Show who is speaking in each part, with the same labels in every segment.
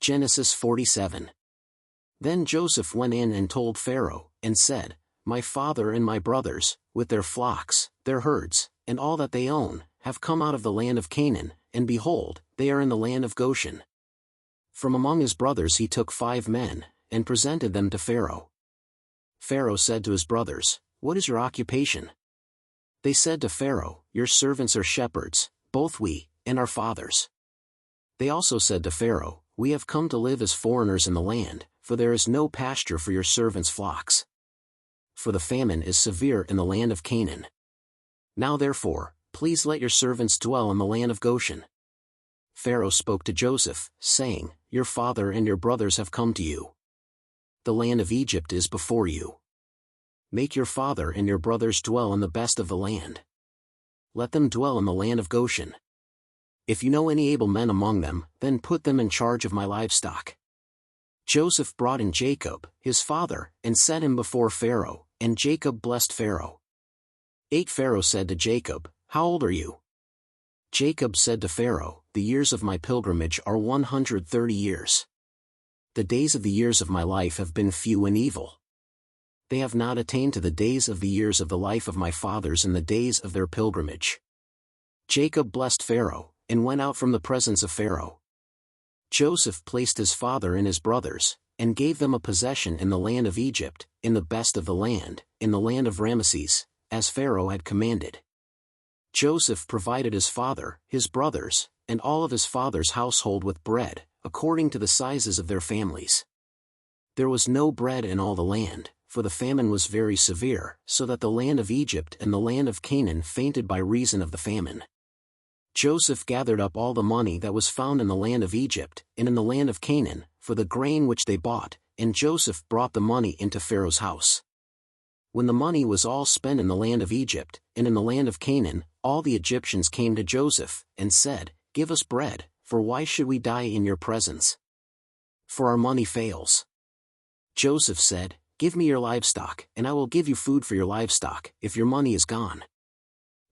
Speaker 1: Genesis 47. Then Joseph went in and told Pharaoh, and said, My father and my brothers, with their flocks, their herds, and all that they own, have come out of the land of Canaan, and behold, they are in the land of Goshen. From among his brothers he took 5 men, and presented them to Pharaoh. Pharaoh said to his brothers, What is your occupation? They said to Pharaoh, Your servants are shepherds, both we, and our fathers. They also said to Pharaoh, We have come to live as foreigners in the land, for there is no pasture for your servants' flocks. For the famine is severe in the land of Canaan. Now therefore, please let your servants dwell in the land of Goshen. Pharaoh spoke to Joseph, saying, Your father and your brothers have come to you. The land of Egypt is before you. Make your father and your brothers dwell in the best of the land. Let them dwell in the land of Goshen. If you know any able men among them, then put them in charge of my livestock. Joseph brought in Jacob, his father, and set him before Pharaoh, and Jacob blessed Pharaoh. Pharaoh said to Jacob, How old are you? Jacob said to Pharaoh, The years of my pilgrimage are 130 years. The days of the years of my life have been few and evil. They have not attained to the days of the years of the life of my fathers in the days of their pilgrimage. Jacob blessed Pharaoh, and went out from the presence of Pharaoh. Joseph placed his father and his brothers, and gave them a possession in the land of Egypt, in the best of the land, in the land of Ramesses, as Pharaoh had commanded. Joseph provided his father, his brothers, and all of his father's household with bread, according to the sizes of their families. There was no bread in all the land, for the famine was very severe, so that the land of Egypt and the land of Canaan fainted by reason of the famine. Joseph gathered up all the money that was found in the land of Egypt, and in the land of Canaan, for the grain which they bought, and Joseph brought the money into Pharaoh's house. When the money was all spent in the land of Egypt, and in the land of Canaan, all the Egyptians came to Joseph, and said, Give us bread, for why should we die in your presence? For our money fails. Joseph said, Give me your livestock, and I will give you food for your livestock, if your money is gone.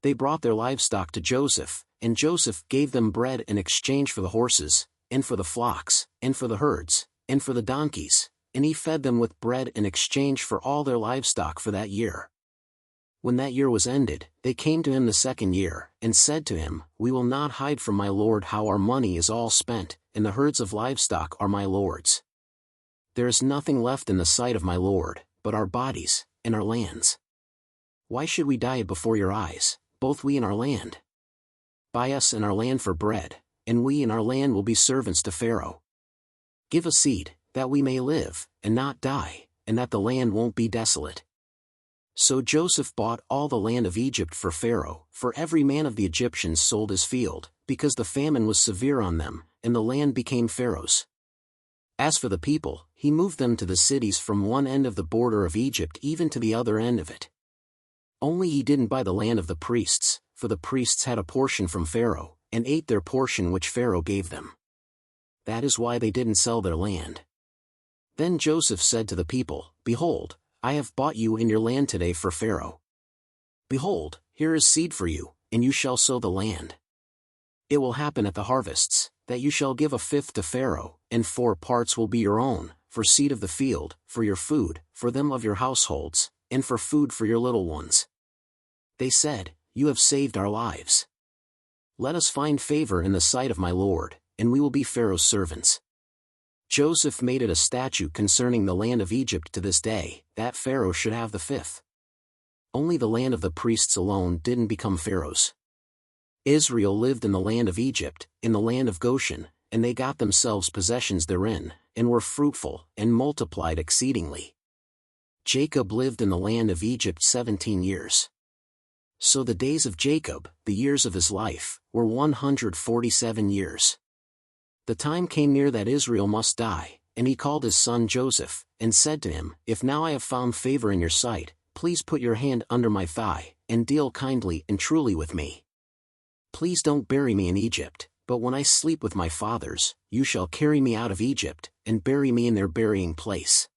Speaker 1: They brought their livestock to Joseph, and Joseph gave them bread in exchange for the horses, and for the flocks, and for the herds, and for the donkeys, and he fed them with bread in exchange for all their livestock for that year. When that year was ended, they came to him the second year, and said to him, We will not hide from my lord how our money is all spent, and the herds of livestock are my lord's. There is nothing left in the sight of my lord, but our bodies, and our lands. Why should we die before your eyes, both we and our land? Buy us and our land for bread, and we and our land will be servants to Pharaoh. Give us seed, that we may live, and not die, and that the land won't be desolate. So Joseph bought all the land of Egypt for Pharaoh, for every man of the Egyptians sold his field, because the famine was severe on them, and the land became Pharaoh's. As for the people, he moved them to the cities from one end of the border of Egypt even to the other end of it. Only he didn't buy the land of the priests, for the priests had a portion from Pharaoh, and ate their portion which Pharaoh gave them. That is why they didn't sell their land. Then Joseph said to the people, Behold, I have bought you and your land today for Pharaoh. Behold, here is seed for you, and you shall sow the land. It will happen at the harvests, that you shall give 1/5 to Pharaoh, and 4 parts will be your own, for seed of the field, for your food, for them of your households, and for food for your little ones. They said, You have saved our lives. Let us find favor in the sight of my lord, and we will be Pharaoh's servants. Joseph made it a statute concerning the land of Egypt to this day, that Pharaoh should have the 5th. Only the land of the priests alone didn't become Pharaoh's. Israel lived in the land of Egypt, in the land of Goshen, and they got themselves possessions therein, and were fruitful, and multiplied exceedingly. Jacob lived in the land of Egypt 17 years. So the days of Jacob, the years of his life, were 147 years. The time came near that Israel must die, and he called his son Joseph, and said to him, If now I have found favor in your sight, please put your hand under my thigh, and deal kindly and truly with me. Please don't bury me in Egypt, but when I sleep with my fathers, you shall carry me out of Egypt, and bury me in their burying place.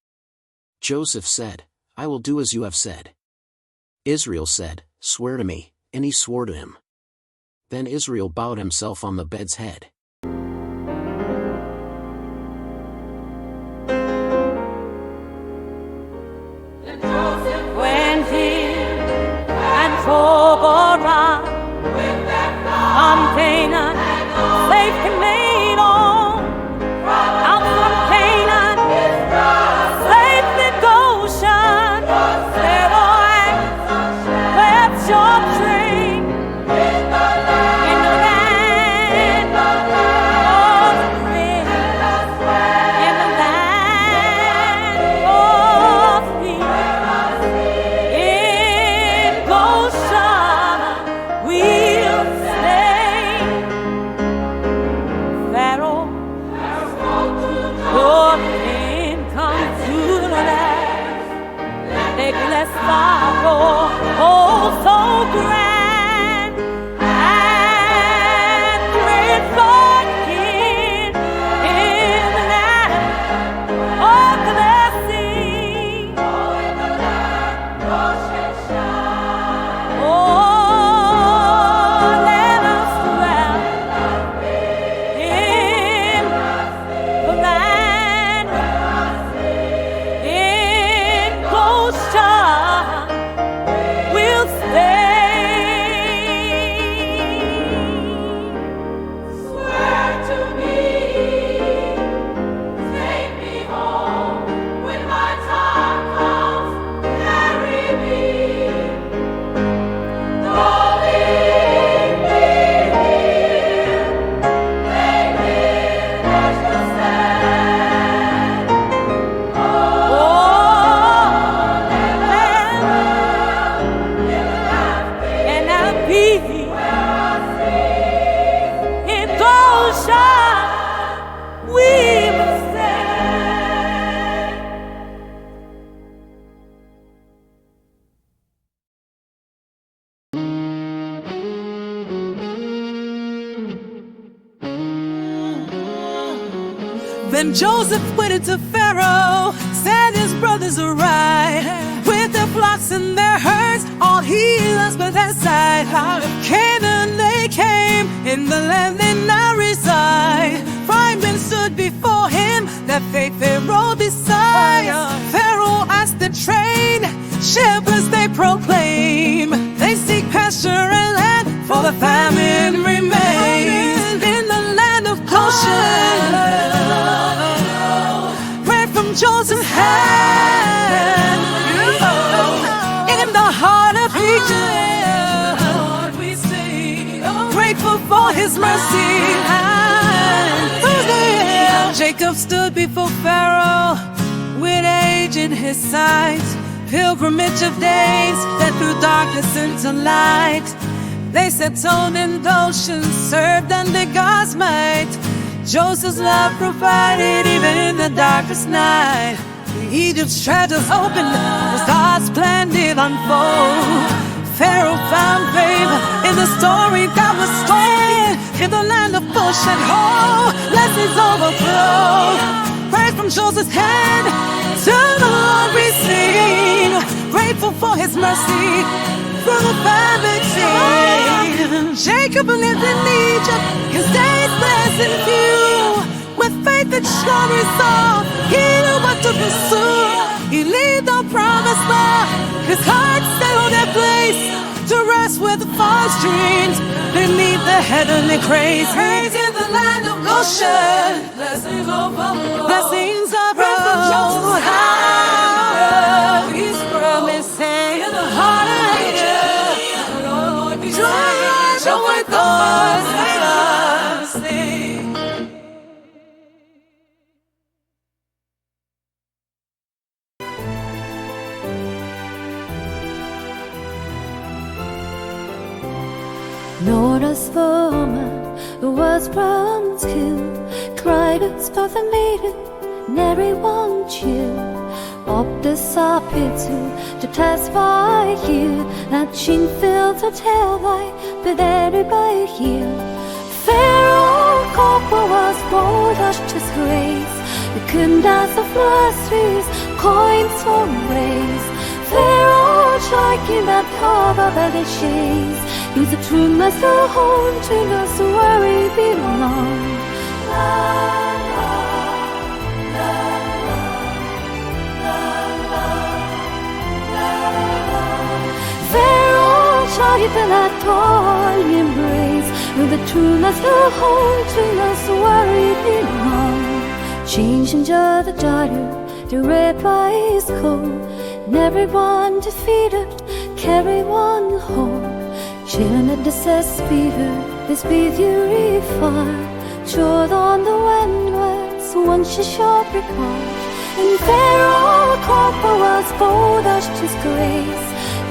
Speaker 1: Joseph said, I will do as you have said. Israel said, Swear to me, and he swore to him. Then Israel bowed himself on the bed's head.
Speaker 2: Then Joseph went into Pharaoh, said his brothers are right. With their flocks and their herds, all he lost was their sight. Out of Canaan they came, in the land they now reside. 5 men stood before him, their faith Pharaoh beside. Pharaoh asked the train, shepherds they proclaim. They seek pasture and land, for the famine remains. In the land of Goshen, bread from Joseph's hand. In the heart of Egypt, we sing, grateful for his mercy. Jacob stood before Pharaoh with age in his sight. Pilgrimage of days that threw darkness into light. They settled in Goshen, served under God's might. Joseph's love provided even in the darkest night. Egypt's treasures opened as God's plan did unfold. Pharaoh found favor in the story that was told. In the land of Goshen, oh, blessings overflow. Praise from Joseph's hand, to the Lord we sing. Grateful for his mercy, through the famine. Jacob lived in Egypt, his days blessed and few. With faith and strong resolve, he knew what to pursue. He lived on promised land, his heart set on that place, to rest with the false dreams beneath the heavenly grace. Praise in the land of Goshen, blessings overflow. Blessings overflow. He's promising in the heart of Egypt. Lord, we sing, joy with the voice of sing.
Speaker 3: Nora's woman who was from two cried out for the maiden, Nary want you. Up the sapitsu to testify you, that she'd filled to tell by, but everybody here. Pharaoh copper was bold as disgrace. The kundas of lustries, coins for raise. Pharaoh striking that cover by the chase. He's a true master home to us where we belong. La, la, la, la, la, la, la. Pharaoh tried that tall embrace. With a true master home to us where we belong. Changing the daughter, the red by his coat. And everyone defeated, carry one home. Chilling at the speeder, this be purified. Trod on the windwards, once a sharp record. And Pharaoh copper was bold as his grace.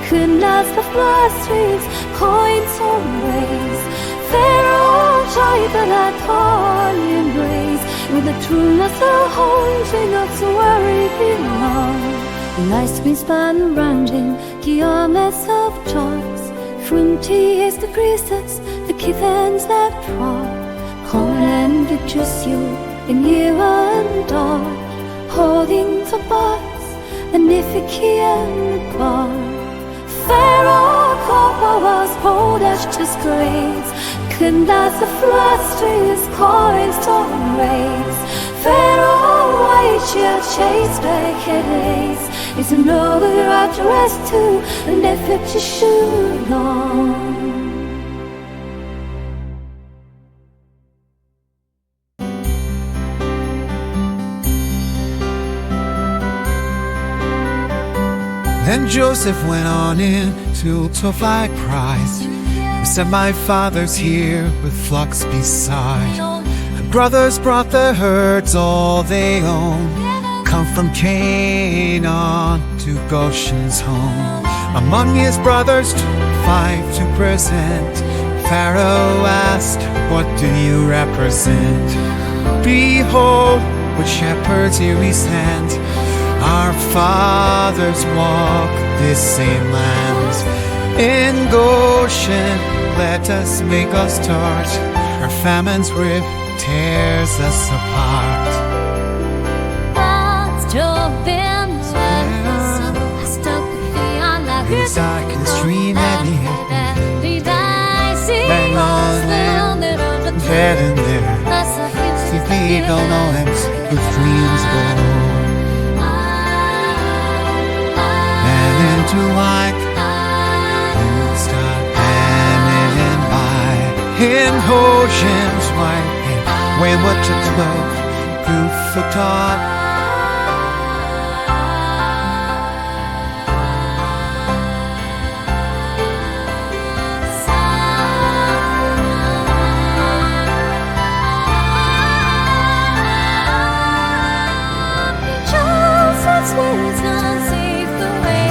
Speaker 3: Couldn't ask the lustries, coins or raise. Pharaoh tried that tall embrace. With the trueness of haunting us where we belong. Nice means span rounding, kiames of charts. Fronty is the priestess, the kittens that trod. Come and just you in you and dark. Holding the box, the Nifiki and the guard. Pharaoh copper was bold as disgrace. Couldn't as the flustries, coins torn raise. Pharaoh white you chased back days. It's an over at rest too, and if it's a shoe long.
Speaker 4: Then Joseph went on in to fly prize. He said, my father's here with flocks beside. And brothers brought their herds, all they own. Come from Canaan to Goshen's home. Among his brothers, 5 to present. Pharaoh asked, what do you represent? Behold, what shepherds here we send. Our fathers walk this same land. In Goshen, let us make us start. Our famine's rip tears us apart. darkest dream at the end. Bang on it, dead in there. See people know him with dreams go. And into white, start hanging by. In oceans wide, when what you 12, proof of God.
Speaker 3: Words not safe the way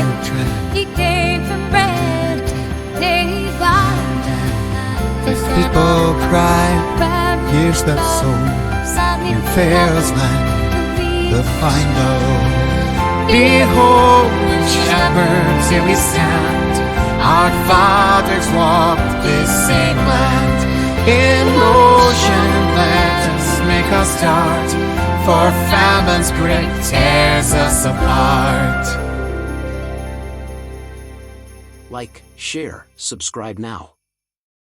Speaker 3: he gave for bread day by
Speaker 4: as people cry, here's the soul in Pharaoh's land, the final. Behold, shepherds, here we stand. Our fathers walked this same land. In ocean, let us make our start. For famine's grip tears us apart.
Speaker 1: Like, share, subscribe now.